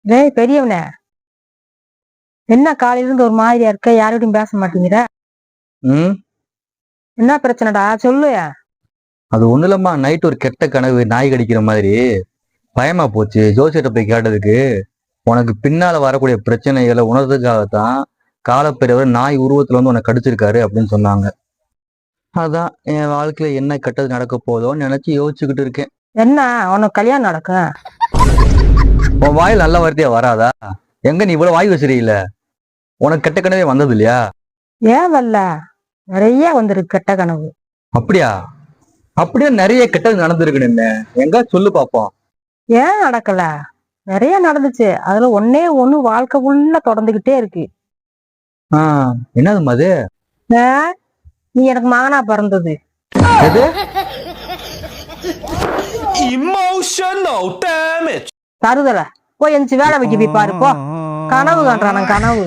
டேய் பெரியவனே, என்ன காலையில இருந்து ஒரு மாதிரியா இருக்க? யாரோடையும் பேச மாட்டேங்கிற? ம் என்ன பிரச்சனைடா சொல்லு. அது ஒண்ணு இல்லம்மா, நைட் ஒரு கெட்ட கனவு, நாய் கடிக்கிற மாதிரி. பயமா போச்சு. ஜோசியத்தை போய் கேட்டதுக்கு, உனக்கு பின்னால வரக்கூடிய பிரச்சனைகளை உணர்றதுக்காகத்தான் காலப்பெரியவர் நாய் உருவத்துல வந்து உனக்கு கடிச்சிருக்காரு அப்படின்னு சொன்னாங்க. அதான் என் வாழ்க்கையில என்ன கெட்டது நடக்க போதோன்னு நினைச்சு யோசிச்சுக்கிட்டு இருக்கேன். என்ன உனக்கு கல்யாணம் நடக்கும்? உன் வாயில் நல்ல வார்த்தையா வராதா? எங்க நீ இவ்வளவு வாய் வச்சிருக்கீல? உனக்கு கெட்ட கனவே வந்தது இல்லையா? ஏன் வரல? நிறைய வந்திருக்கு கெட்ட கனவு. அப்படியா? அப்படியே நிறைய கெட்டது நடந்திருக்கு. என்ன எங்க சொல்லு பாப்போம். ஏன் நடக்கல? நிறைய நடந்துச்சு. அதுல ஒன்னே ஒண்ணு வாழ்க்கை ஃபுல்லா தொடர்ந்துகிட்டே இருக்கு. என்னது அது? ஆ, நீ எனக்கு மகனா பிறந்தது. எது? Emotional damage. தருதல போய் எந்திரிச்சு வேலை வைக்க போய் பாரு போ. கனவு காண்றான் கனவு.